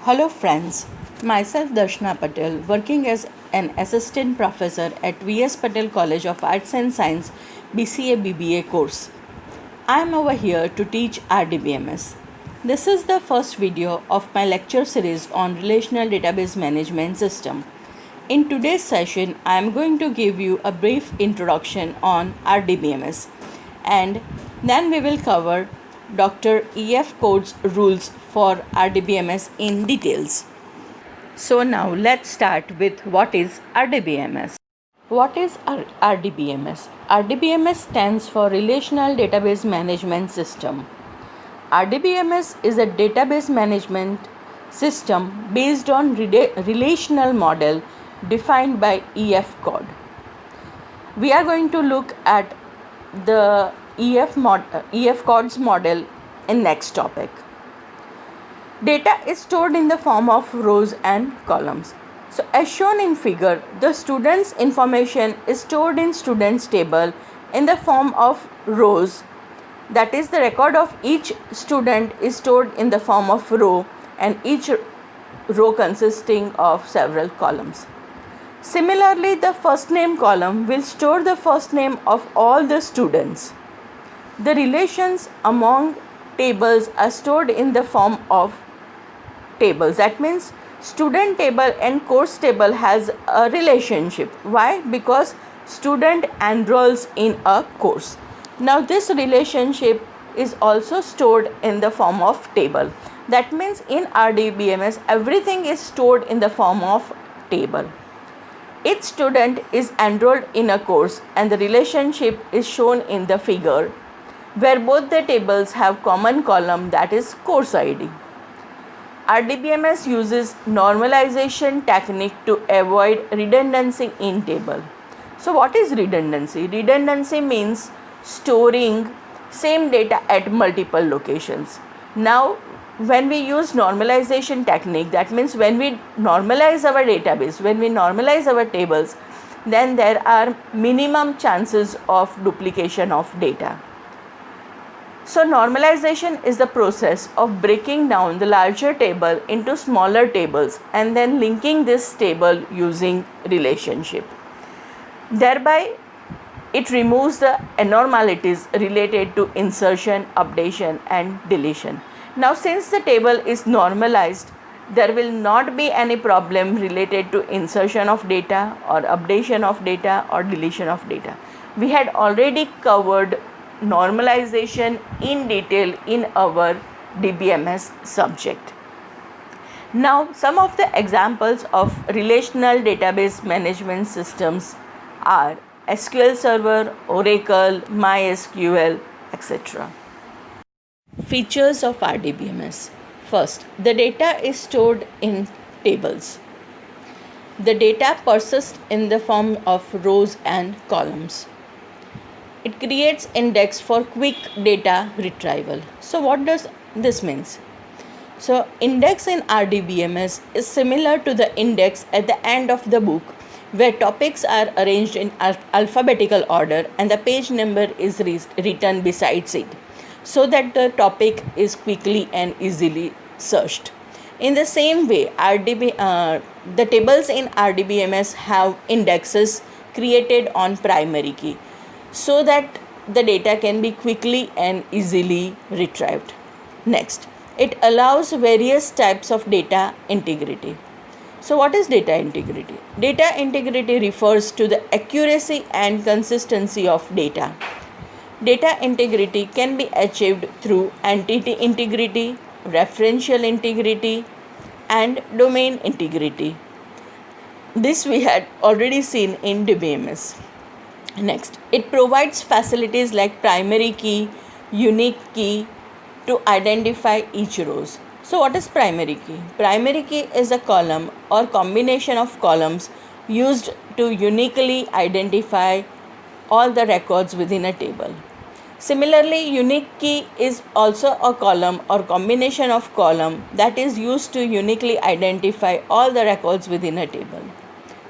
Hello friends, myself Darshana Patel, working as an assistant professor at VS Patel College of Arts and Science BCA BBA course. I am over here to teach RDBMS. This is the first video of my lecture series on Relational Database Management System. In today's session, I am going to give you a brief introduction on RDBMS and then we will cover Dr. E.F. Code's rules for RDBMS in details. So now let's start with what is RDBMS. What is RDBMS? RDBMS stands for Relational Database Management System. RDBMS is a database management system based on relational model defined by E.F. Code. We are going to look at the EF Code's model in next topic. Data is stored in the form of rows and columns. So as shown in figure, the student's information is stored in student's table in the form of rows. That is, the record of each student is stored in the form of row, and each row consisting of several columns. Similarly, the first name column will store the first name of all the students. The relations among tables are stored in the form of tables. That means student table and course table has a relationship. Why? Because student enrolls in a course. Now this relationship is also stored in the form of table. That means in RDBMS everything is stored in the form of table. Each student is enrolled in a course and the relationship is shown in the figure, where both the tables have common column, that is course ID. RDBMS uses normalization technique to avoid redundancy in table. So what is redundancy? Redundancy means storing same data at multiple locations. Now when we use normalization technique, that means when we normalize our database, when we normalize our tables, then there are minimum chances of duplication of data. So normalization is the process of breaking down the larger table into smaller tables and then linking this table using relationship. Thereby, it removes the abnormalities related to insertion, updation and deletion. Now since the table is normalized, there will not be any problem related to insertion of data or updation of data or deletion of data. We had already covered normalization in detail in our DBMS subject. Now some of the examples of relational database management systems are SQL Server, Oracle, MySQL, etc. Features of RDBMS. First, the data is stored in tables. The data persists in the form of rows and columns. It creates index for quick data retrieval. So what does this mean? So index in RDBMS is similar to the index at the end of the book, where topics are arranged in alphabetical order and the page number is written besides it, so that the topic is quickly and easily searched. In the same way, the tables in RDBMS have indexes created on primary key, so that the data can be quickly and easily retrieved. Next, it allows various types of data integrity. So what is data integrity? Data integrity refers to the accuracy and consistency of data. Data integrity can be achieved through entity integrity, referential integrity, and domain integrity. This we had already seen in DBMS. Next, it provides facilities like primary key, unique key to identify each rows. So what is primary key? Primary key is a column or combination of columns used to uniquely identify all the records within a table. Similarly, unique key is also a column or combination of column that is used to uniquely identify all the records within a table.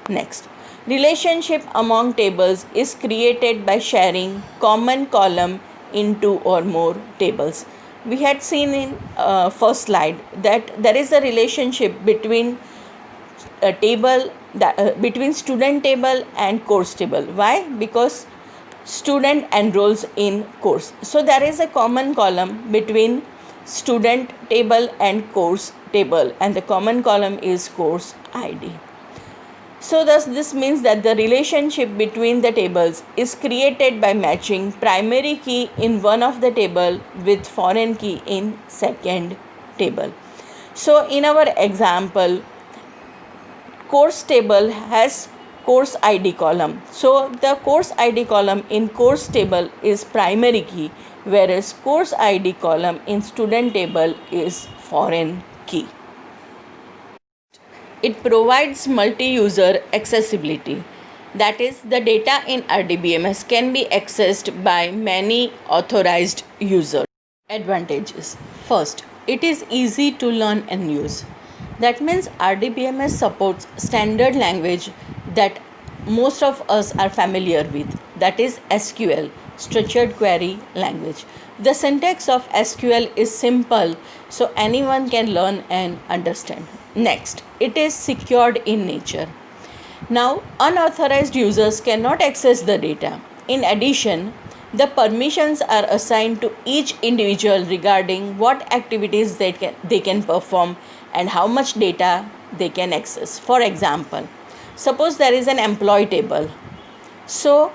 Next, relationship among tables is created by sharing common column in two or more tables. we had seen in first slide that there is a relationship between a table between student table and course table. Why? Because student enrolls in course, so there is a common column between student table and course table, and the common column is course ID. So thus this means that the relationship between the tables is created by matching primary key in one of the table with foreign key in second table. So in our example, course table has course ID column. So the course ID column in course table is primary key, whereas course ID column in student table is foreign key. It provides multi-user accessibility. That is, the data in RDBMS can be accessed by many authorized users. Advantages. First, it is easy to learn and use. That means RDBMS supports standard language that most of us are familiar with, that is SQL, structured query language. The syntax of SQL is simple, so anyone can learn and understand. Next, it is secured in nature. Now, unauthorized users cannot access the data. In addition, the permissions are assigned to each individual regarding what activities they can perform and how much data they can access. For example, suppose there is an employee table. So,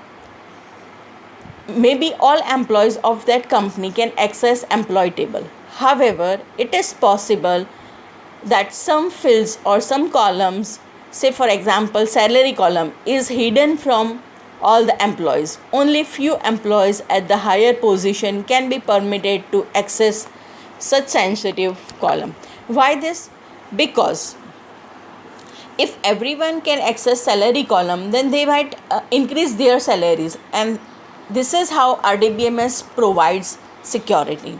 maybe all employees of that company can access employee table. However, it is possible that some fields or some columns, say for example salary column, is hidden from all the employees. Only few employees at the higher position can be permitted to access such sensitive column. Why this? Because if everyone can access salary column, then they might increase their salaries, and this is how RDBMS provides security.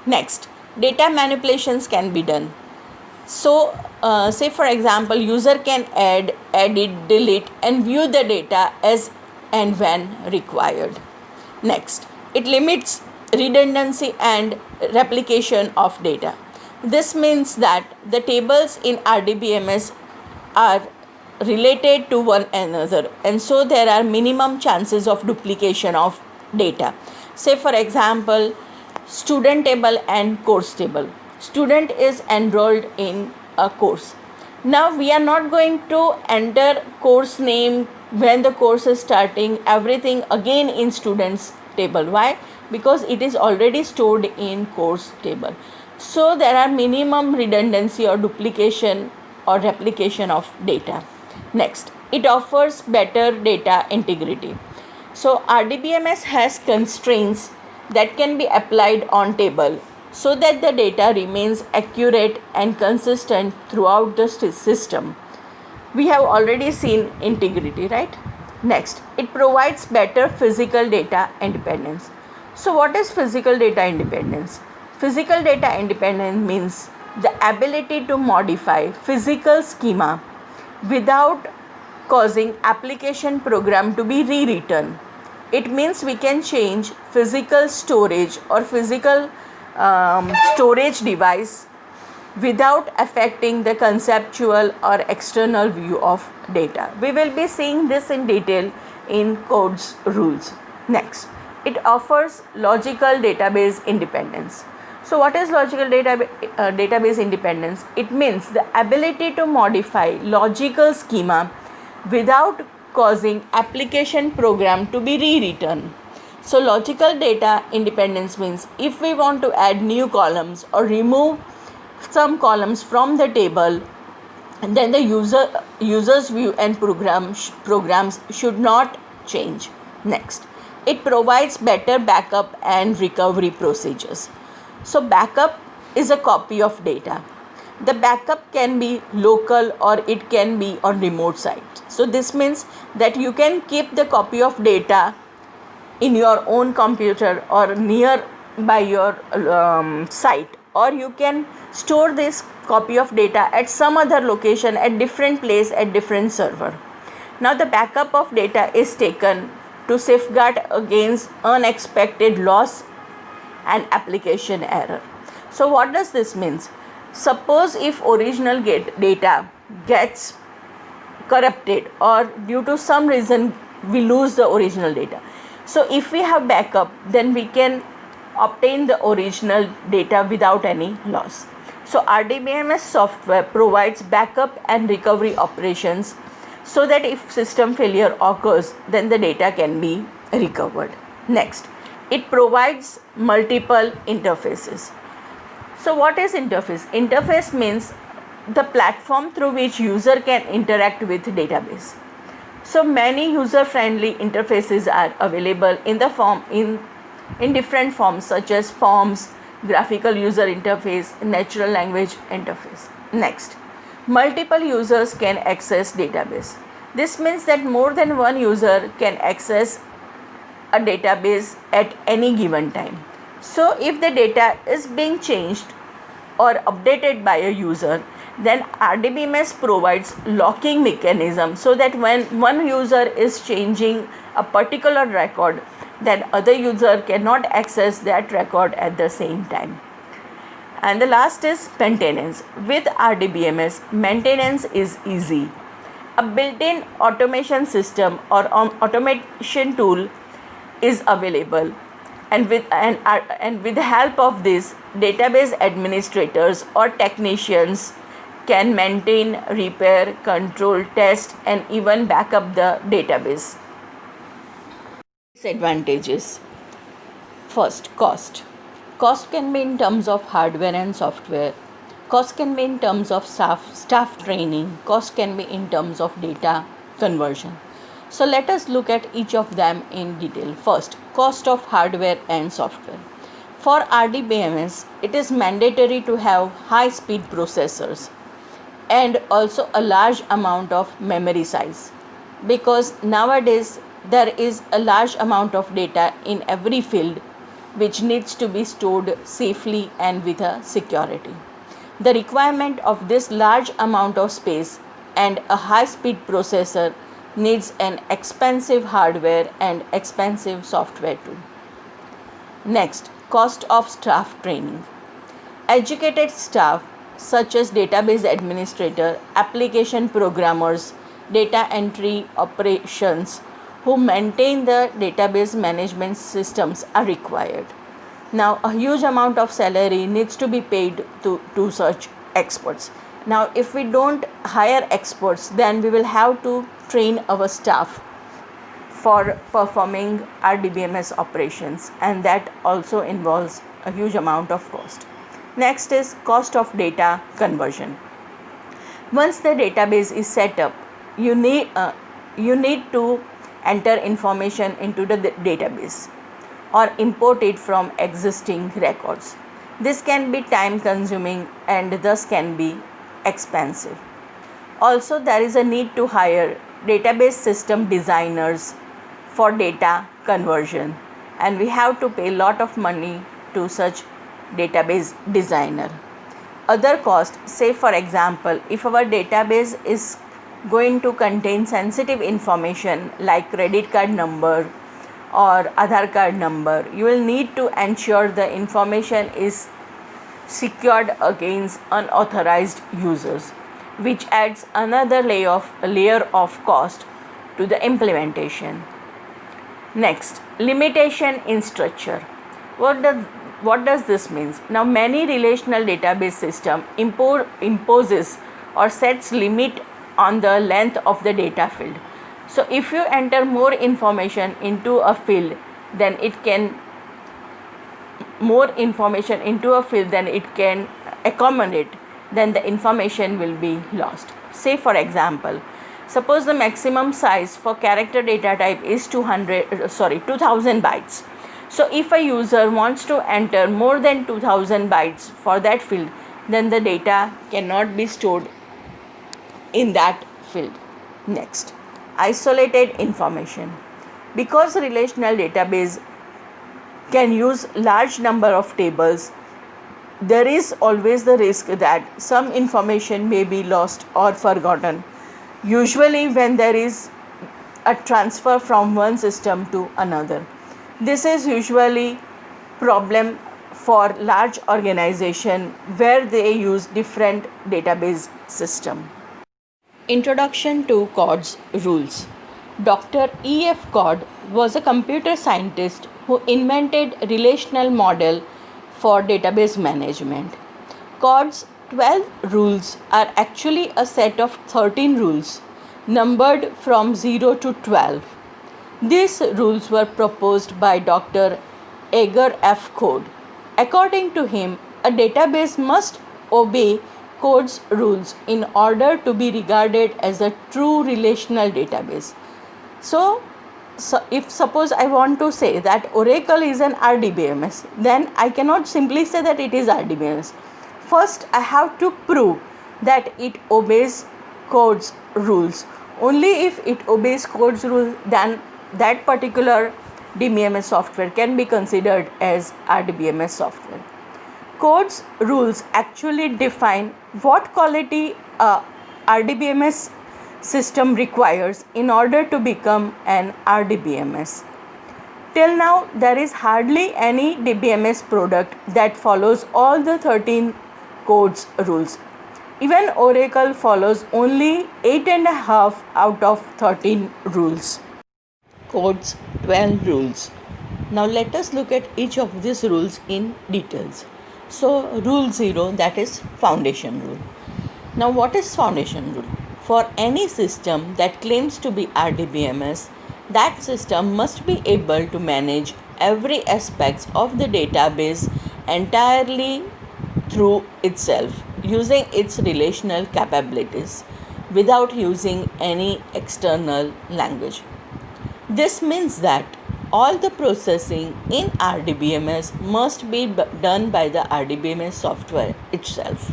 Next, data manipulations can be done. So, say for example, user can add, edit, delete and view the data as and when required. Next, it limits redundancy and replication of data. This means that the tables in RDBMS are related to one another, and so there are minimum chances of duplication of data. Say for example, student table and course table. Student is enrolled in a course. Now we are not going to enter course name when the course is starting, everything again in students table. Why? Because it is already stored in course table. So there are minimum redundancy or duplication or replication of data. Next, it offers better data integrity. So RDBMS has constraints that can be applied on table so that the data remains accurate and consistent throughout the system. We have already seen integrity, right? Next, it provides better physical data independence. So what is physical data independence? Physical data independence means the ability to modify physical schema without causing application program to be rewritten. It means we can change physical storage or physical storage device without affecting the conceptual or external view of data. We will be seeing this in detail in code's rules. Next, it offers logical database independence. So what is logical database independence? It means the ability to modify logical schema without causing application program to be rewritten. So logical data independence means if we want to add new columns or remove some columns from the table, then the user's view and programs should not change. Next, it provides better backup and recovery procedures. So backup is a copy of data. The backup can be local or it can be on remote site. So this means that you can keep the copy of data in your own computer or near by your site, or you can store this copy of data at some other location at different place at different server. Now the backup of data is taken to safeguard against unexpected loss and application error. So what does this mean? Suppose if original data gets corrupted, or due to some reason we lose the original data. So if we have backup, then we can obtain the original data without any loss. So RDBMS software provides backup and recovery operations so that if system failure occurs, then the data can be recovered. Next, it provides multiple interfaces. So what is interface? Interface means the platform through which user can interact with database. So many user-friendly interfaces are available in the form in different forms, such as forms, graphical user interface, natural language interface. Next, multiple users can access database. This means that more than one user can access a database at any given time. So if the data is being changed or updated by a user, then RDBMS provides locking mechanism so that when one user is changing a particular record, then other user cannot access that record at the same time. And the last is maintenance. With RDBMS, maintenance is easy. A built-in automation system or automation tool is available, and with the help of this, database administrators or technicians can maintain, repair, control, test, and even back up the database. Disadvantages. First, cost. Cost can be in terms of hardware and software. Cost can be in terms of staff training. Cost can be in terms of data conversion. So let us look at each of them in detail. First, cost of hardware and software. For RDBMS, it is mandatory to have high-speed processors and also a large amount of memory size, because nowadays there is a large amount of data in every field which needs to be stored safely and with a security. The requirement of this large amount of space and a high-speed processor needs an expensive hardware and expensive software too. Next, cost of staff training. Educated staff such as database administrator, application programmers, data entry operations who maintain the database management systems are required. Now, a huge amount of salary needs to be paid to such experts. Now, if we don't hire experts, then we will have to train our staff for performing RDBMS operations, and that also involves a huge amount of cost. Next is cost of data conversion. Once the database is set up, you need to enter information into the database or import it from existing records. This can be time consuming and thus can be expensive. Also, there is a need to hire database system designers for data conversion, and we have to pay a lot of money to such database designer. Other cost, say for example, if our database is going to contain sensitive information like credit card number or Aadhaar card number, you will need to ensure the information is secured against unauthorized users, which adds another layer of cost to the implementation. Next, limitation in structure. What does this mean? Now, many relational database system imposes or sets limit on the length of the data field. So if you enter more information into a field, then it can accommodate, then the information will be lost. Say for example, suppose the maximum size for character data type is 2000 bytes. So if a user wants to enter more than 2000 bytes for that field, then the data cannot be stored in that field. Next, isolated information. Because relational database can use large number of tables, there is always the risk that some information may be lost or forgotten, usually when there is a transfer from one system to another. This is usually problem for large organization where they use different database system. Introduction to Codd's rules. Dr. E.F. Codd was a computer scientist who invented relational model for database management. Codd's 12 rules are actually a set of 13 rules numbered from 0 to 12. These rules were proposed by Dr. Edgar F. Codd. According to him, a database must obey Codd's rules in order to be regarded as a true relational database. So if suppose I want to say that Oracle is an RDBMS, then I cannot simply say that it is RDBMS. First, I have to prove that it obeys Codd's rules. Only if it obeys Codd's rules, then that particular DBMS software can be considered as RDBMS software. Codd's rules actually define what quality a RDBMS system requires in order to become an RDBMS. Till now, there is hardly any DBMS product that follows all the 13 Codd's rules. Even Oracle follows only 8.5 out of 13 rules. Codd's 12 rules. Now let us look at each of these rules in details. So rule 0, that is foundation rule. Now what is foundation rule? For any system that claims to be RDBMS, that system must be able to manage every aspect of the database entirely through itself using its relational capabilities without using any external language. This means that all the processing in RDBMS must be done by the RDBMS software itself.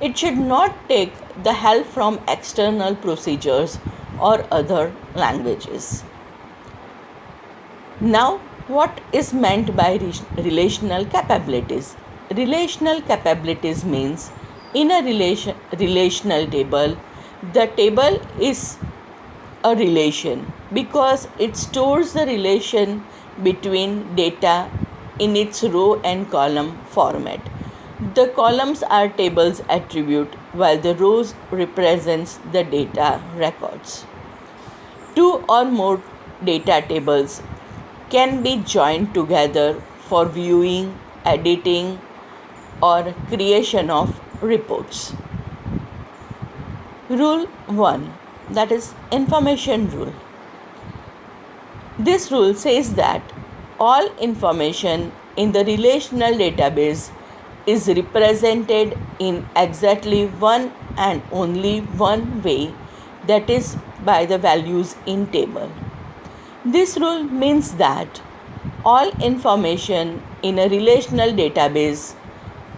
It should not take the help from external procedures or other languages. Now, what is meant by relational capabilities? Relational capabilities means in a relational table, the table is a relation because it stores the relation between data in its row and column format. The columns are tables attribute while the rows represents the data records. Two or more data tables can be joined together for viewing, editing, or creation of reports. Rule 1, that is information rule. This rule says that all information in the relational database is represented in exactly one and only one way, that is by the values in table. This rule means that all information in a relational database,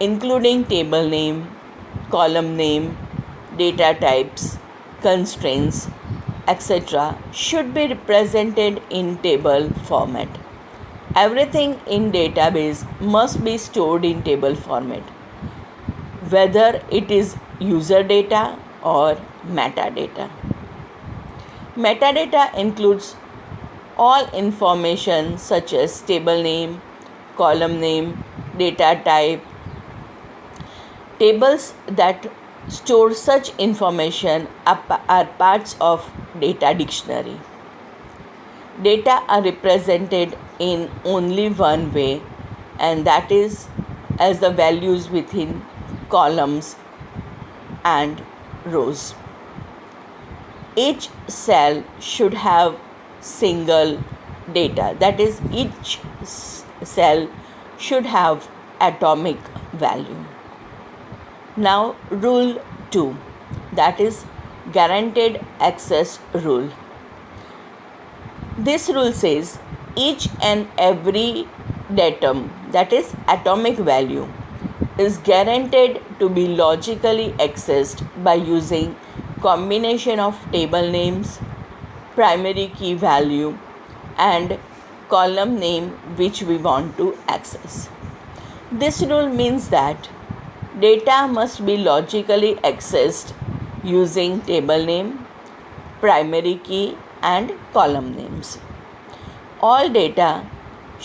including table name, column name, data types, constraints, etc., should be represented in table format. Everything in database must be stored in table format, whether it is user data or metadata. Metadata includes all information such as table name, column name, data type. Tables that store such information are parts of data dictionary. Data are represented in only one way, and that is as the values within columns and rows. Each cell should have single data, that is, each cell should have atomic value. Now, rule 2, that is guaranteed access rule. This rule says each and every datum, that is atomic value, is guaranteed to be logically accessed by using combination of table names, primary key value, and column name which we want to access. This rule means that data must be logically accessed using table name, primary key, and column names. All data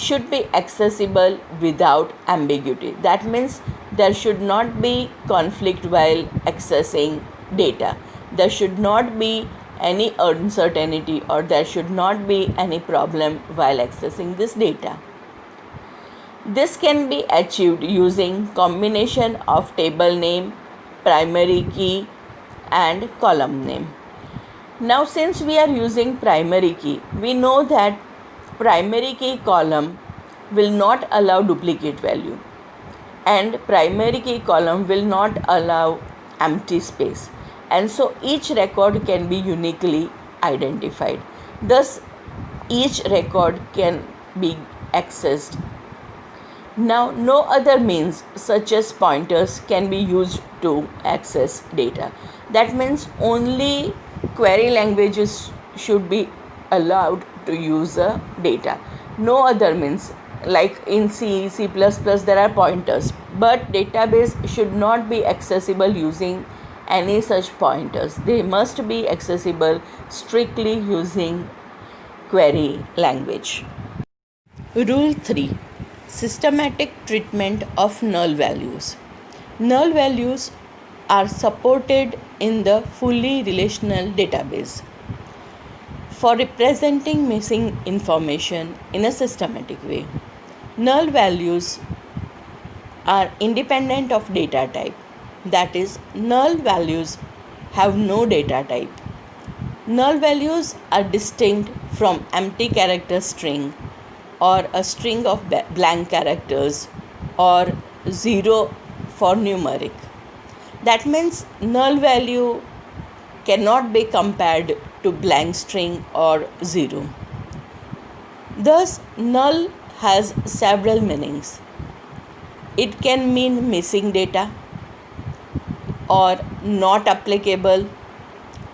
should be accessible without ambiguity. That means there should not be conflict while accessing data. There should not be any uncertainty, or there should not be any problem while accessing this data. This can be achieved using combination of table name, primary key and column name. Now since we are using primary key, we know that primary key column will not allow duplicate value, and primary key column will not allow empty space, and so each record can be uniquely identified. Thus each record can be accessed. Now, no other means such as pointers can be used to access data. That means only query languages should be allowed to use the data. No other means, like in C, C++, there are pointers, but database should not be accessible using any such pointers. They must be accessible strictly using query language. Rule 3: Systematic treatment of null values. Null values are supported in the fully relational database for representing missing information in a systematic way. Null values are independent of data type. That is, null values have no data type. Null values are distinct from empty character string, or a string of blank characters, or 0 for numeric. That means null value cannot be compared to blank string or 0. Thus null has several meanings. It can mean missing data, or not applicable,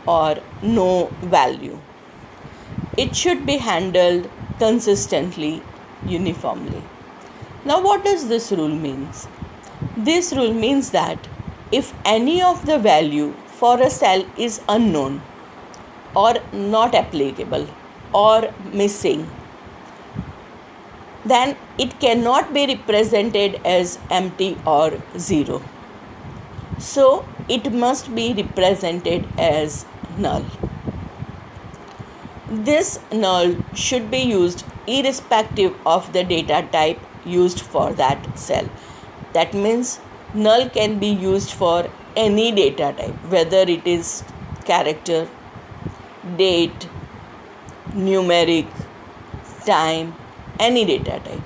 or no value. It should be handled consistently, uniformly. Now what does this rule means? This rule means that if any of the value for a cell is unknown, or not applicable, or missing, then it cannot be represented as empty or 0. So it must be represented as null. This null should be used irrespective of the data type used for that cell. That means null can be used for any data type, whether it is character, date, numeric, time, any data type.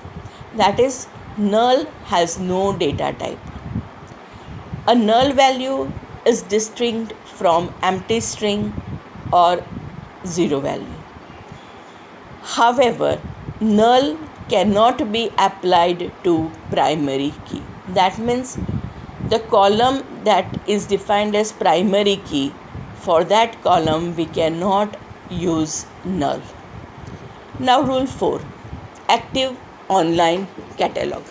That is, null has no data type. A null value is distinct from empty string or 0 value. However, null cannot be applied to primary key. That means the column that is defined as primary key, for that column we cannot use null. Now rule 4: Active online catalog.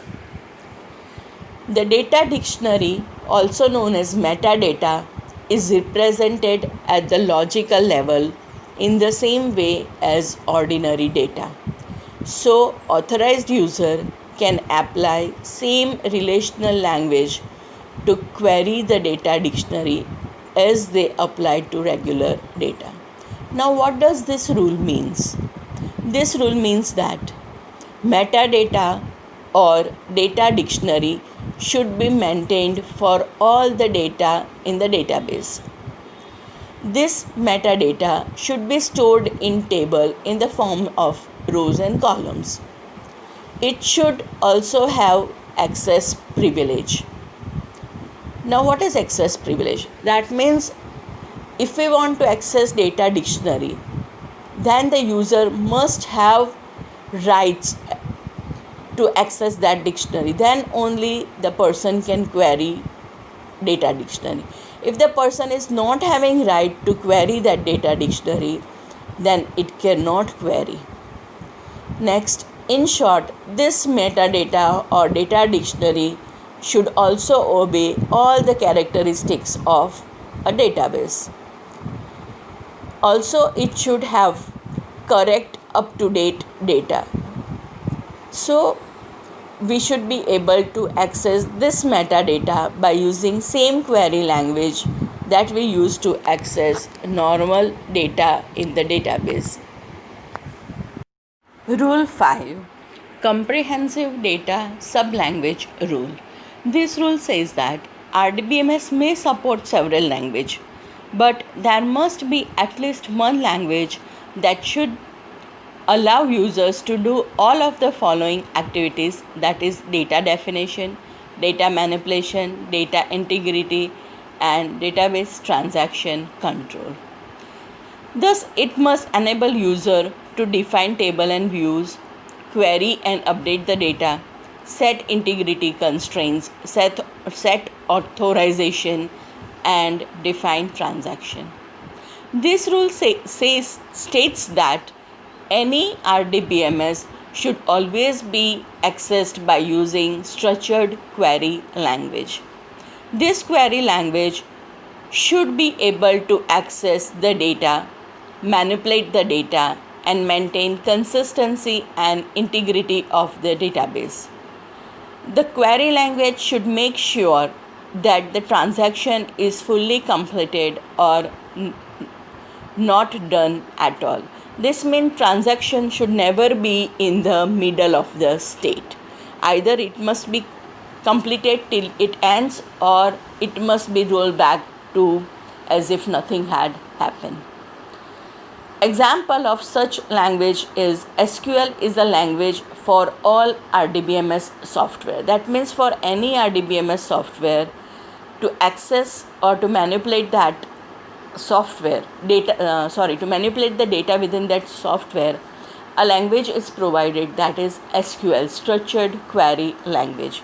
The data dictionary, also known as metadata, is represented at the logical level in the same way as ordinary data. So authorized user can apply same relational language to query the data dictionary as they apply to regular data. Now what does this rule means? This rule means that metadata or data dictionary should be maintained for all the data in the database. This metadata should be stored in table in the form of rows and columns. It should also have access privilege. Now what is access privilege? That means if we want to access data dictionary, then the user must have rights to access that dictionary. Then only the person can query data dictionary. If the person is not having right to query that data dictionary, then it cannot query. Next, in short, this metadata or data dictionary should also obey all the characteristics of a database. Also, it should have correct, up-to-date data. So we should be able to access this metadata by using same query language that we use to access normal data in the database. Rule 5, Comprehensive Data Sublanguage Rule. This rule says that RDBMS may support several languages, but there must be at least one language that should allow users to do all of the following activities, that is data definition, data manipulation, data integrity, and database transaction control. Thus, it must enable user to define table and views, query and update the data, set integrity constraints, set authorization, and define transaction. This rule states that any RDBMS should always be accessed by using structured query language. This query language should be able to access the data, manipulate the data, and maintain consistency and integrity of the database. The query language should make sure that the transaction is fully completed or not done at all. This means transaction should never be in the middle of the state. Either it must be completed till it ends, or it must be rolled back to as if nothing had happened. Example of such language is SQL is a language for all RDBMS software. That means for any RDBMS software to access or to manipulate that software to manipulate the data within that software, a language is provided, that is SQL, structured query language.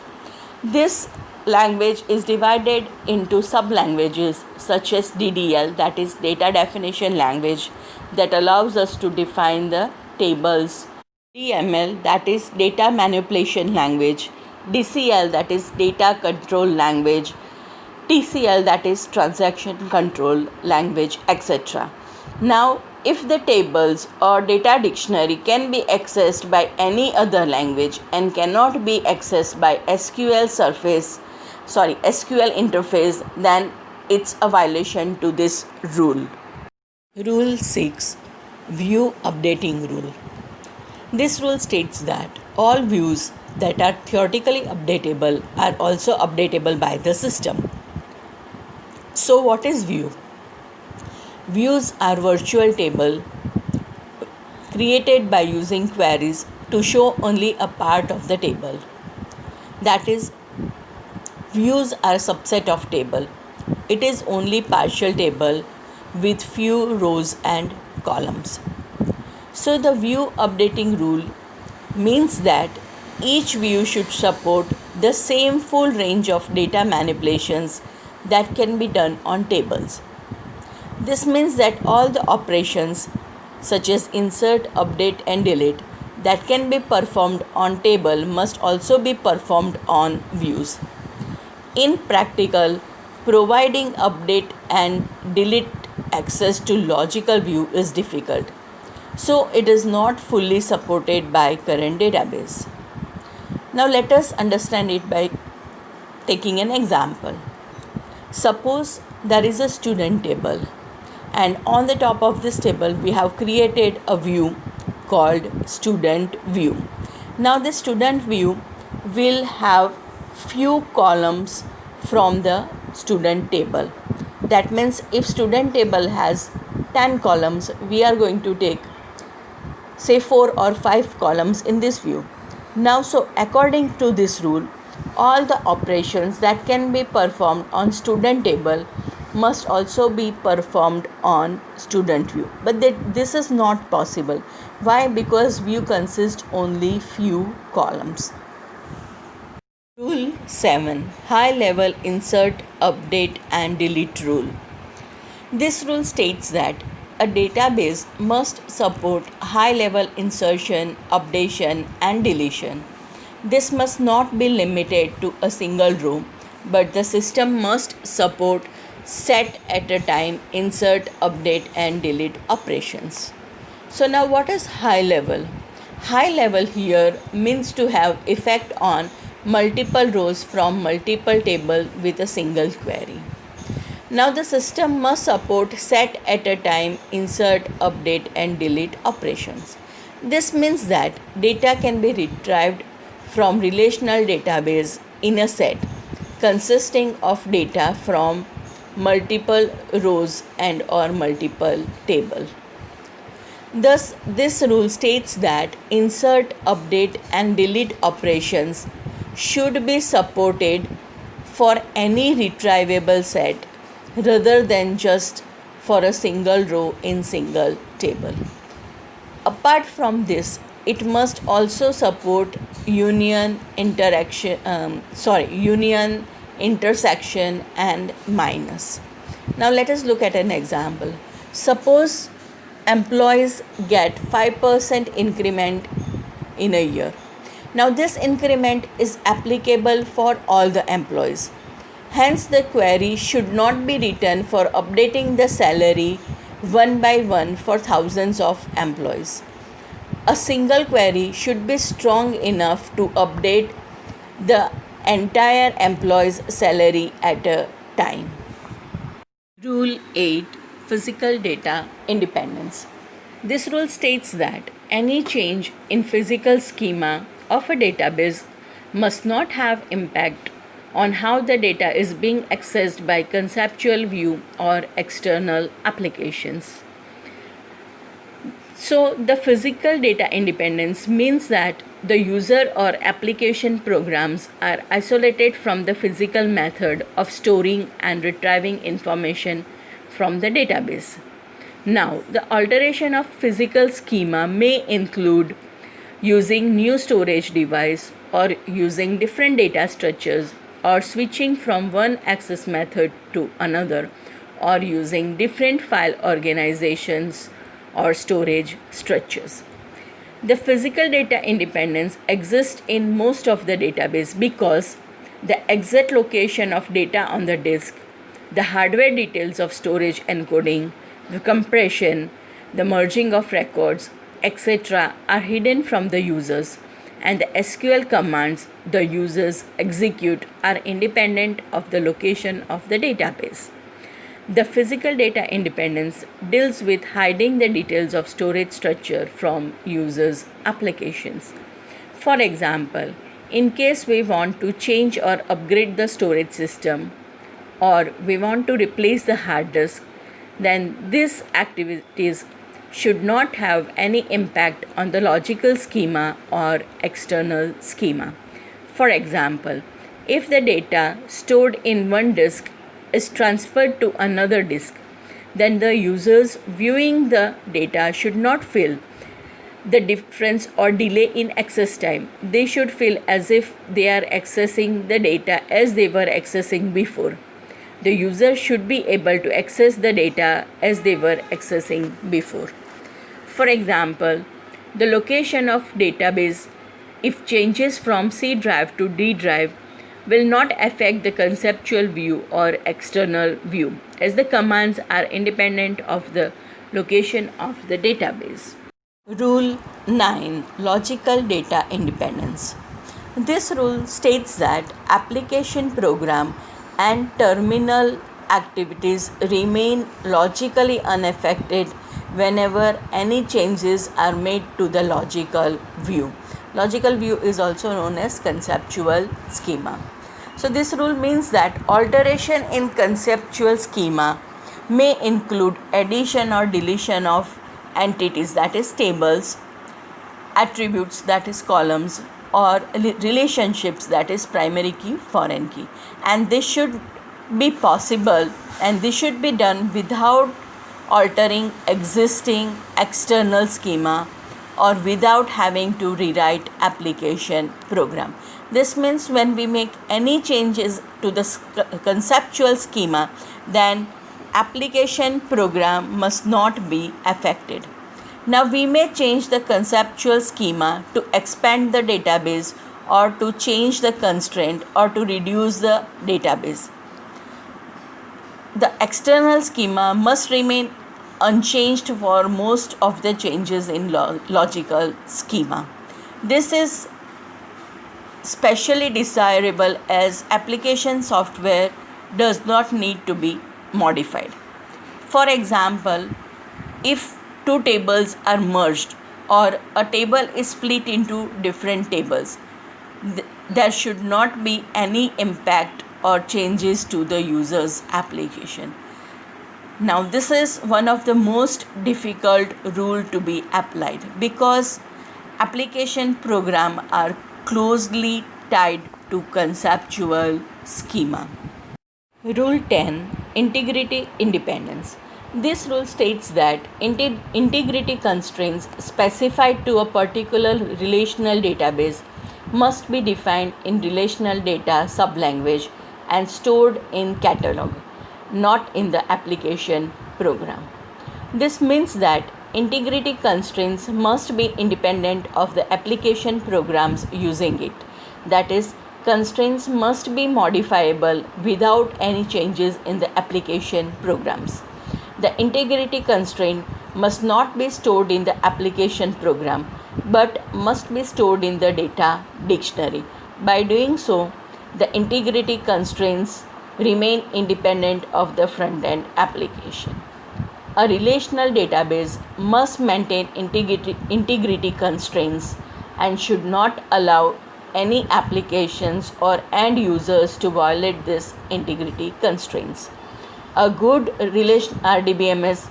This language is divided into sub languages such as DDL, that is data definition language, that allows us to define the tables, DML, that is data manipulation language, DCL, that is data control language, TCL, that is transaction control language, etc. Now, if the tables or data dictionary can be accessed by any other language and cannot be accessed by SQL interface, then it's a violation to this rule. Rule 6, View Updating Rule. This rule states that all views that are theoretically updatable are also updatable by the system. So what is view? Views are virtual table created by using queries to show only a part of the table. That is, views are a subset of table. It is only partial table with few rows and columns. So the view updating rule means that each view should support the same full range of data manipulations that can be done on tables. This means that all the operations such as insert, update and delete that can be performed on table must also be performed on views. In practical, providing update and delete access to logical view is difficult, so it is not fully supported by current database. Now let us understand it by taking an example. Suppose there is a student table, and on the top of this table we have created a view called student view. Now the student view will have few columns from the student table. That means if student table has 10 columns, we are going to take say 4 or 5 columns in this view. Now, so according to this rule, all the operations that can be performed on student table must also be performed on student view. But this is not possible. Why? Because view consists only few columns. Rule 7, High Level Insert, Update and Delete Rule. This rule states that a database must support high-level insertion, updation and deletion. This must not be limited to a single row, but the system must support set at a time insert, update and delete operations. So now what is high level? High level here means to have effect on multiple rows from multiple table with a single query. Now the system must support set at a time, insert, update and delete operations. This means that data can be retrieved from relational database in a set consisting of data from multiple rows and or multiple table. Thus, this rule states that insert, update, and delete operations should be supported for any retrievable set rather than just for a single row in single table. Apart from this, it must also support union, intersection, and minus. Now let us look at an example. Suppose employees get 5% increment in a year. Now this increment is applicable for all the employees. Hence the query should not be written for updating the salary one by one for thousands of employees. A single query should be strong enough to update the entire employee's salary at a time. Rule 8, Physical Data Independence. This rule states that any change in physical schema of a database must not have impact on how the data is being accessed by conceptual view or external applications. So, the physical data independence means that the user or application programs are isolated from the physical method of storing and retrieving information from the database. Now, the alteration of physical schema may include using new storage device or using different data structures or switching from one access method to another or using different file organizations or storage structures. The physical data independence exists in most of the database because the exact location of data on the disk, the hardware details of storage encoding, the compression, the merging of records, etc. are hidden from the users, and the SQL commands the users execute are independent of the location of the database. The physical data independence deals with hiding the details of storage structure from users' applications. For example, in case we want to change or upgrade the storage system or we want to replace the hard disk, then these activities should not have any impact on the logical schema or external schema. For example, if the data stored in one disk is transferred to another disk, then the users viewing the data should not feel the difference or delay in access time. They should feel as if they are accessing the data as they were accessing before. The user should be able to access the data as they were accessing before. For example, the location of database, if changes from C drive to D drive, will not affect the conceptual view or external view, as the commands are independent of the location of the database. Rule 9, Logical Data Independence. This rule states that application program and terminal activities remain logically unaffected whenever any changes are made to the logical view. Logical view is also known as conceptual schema. So this rule means that alteration in conceptual schema may include addition or deletion of entities, that is tables, attributes, that is columns, or relationships, that is primary key, foreign key. And this should be possible and this should be done without altering existing external schema or without having to rewrite application program. This means when we make any changes to the conceptual schema, then application program must not be affected. Now we may change the conceptual schema to expand the database or to change the constraint or to reduce the database. The external schema must remain unchanged for most of the changes in logical schema. This is specially desirable as application software does not need to be modified. For example, if two tables are merged or a table is split into different tables, there should not be any impact or changes to the user's application. Now, this is one of the most difficult rule to be applied because application program are closely tied to conceptual schema. Rule 10, Integrity Independence. This rule states that integrity constraints specified to a particular relational database must be defined in relational data sublanguage and stored in catalog, not in the application program. This means that integrity constraints must be independent of the application programs using it. That is, constraints must be modifiable without any changes in the application programs. The integrity constraint must not be stored in the application program but must be stored in the data dictionary. By doing so, the integrity constraints remain independent of the front-end application. A relational database must maintain integrity constraints and should not allow any applications or end users to violate these integrity constraints. A good relation RDBMS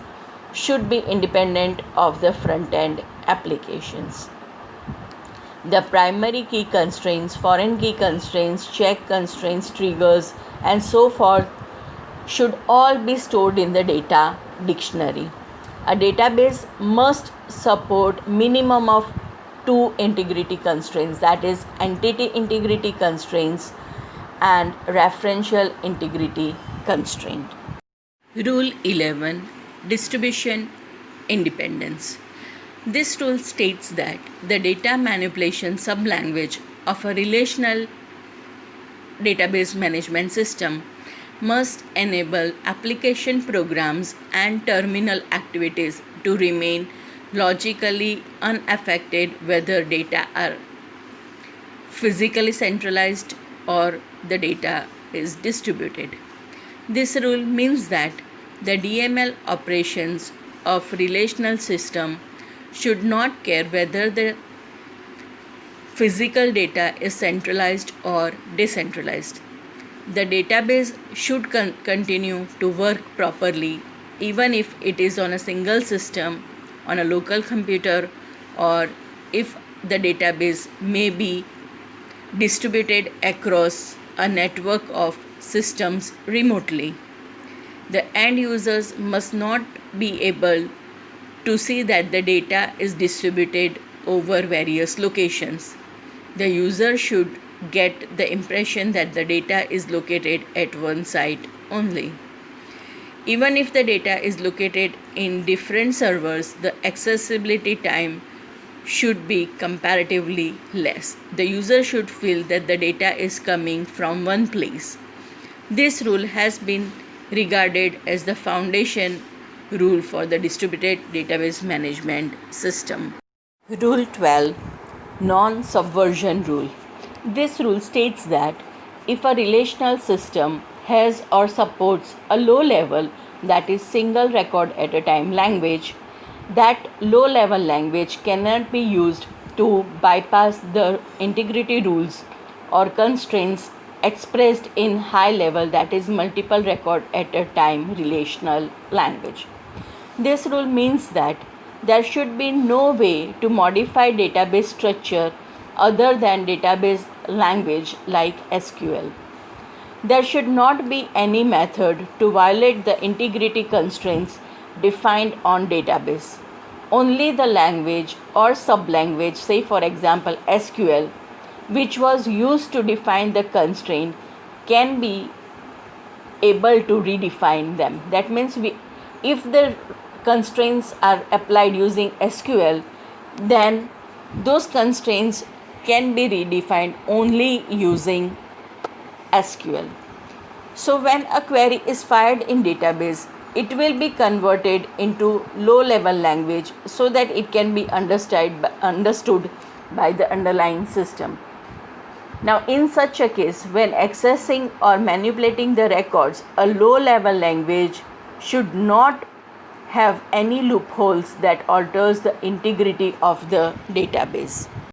should be independent of the front-end applications. The primary key constraints, foreign key constraints, check constraints, triggers, and so forth should all be stored in the data dictionary. A database must support minimum of two integrity constraints, that is entity integrity constraints and referential integrity constraint. Rule 11, Distribution Independence. This rule states that the data manipulation sublanguage of a relational database management system must enable application programs and terminal activities to remain logically unaffected whether data are physically centralized or the data is distributed. This rule means that the DML operations of relational system should not care whether the physical data is centralized or decentralized. The database should continue to work properly even if it is on a single system, on a local computer, or if the database may be distributed across a network of systems remotely. The end users must not be able to see that the data is distributed over various locations. The user should get the impression that the data is located at one site only. Even if the data is located in different servers, the accessibility time should be comparatively less. The user should feel that the data is coming from one place. This rule has been regarded as the foundation rule for the distributed database management system. Rule 12, Non-Subversion Rule. This rule states that if a relational system has or supports a low-level, that is single record at a time language, that low-level language cannot be used to bypass the integrity rules or constraints expressed in high level, that is multiple record at a time relational language. This rule means that there should be no way to modify database structure other than database language like SQL. There should not be any method to violate the integrity constraints defined on database. Only the language or sublanguage, say for example SQL, which was used to define the constraint, can be able to redefine them. That means if the constraints are applied using SQL, then those constraints can be redefined only using SQL. So when a query is fired in database, it will be converted into low level language so that it can be understood by the underlying system. Now, in such a case, when accessing or manipulating the records, a low level language should not have any loopholes that alters the integrity of the database.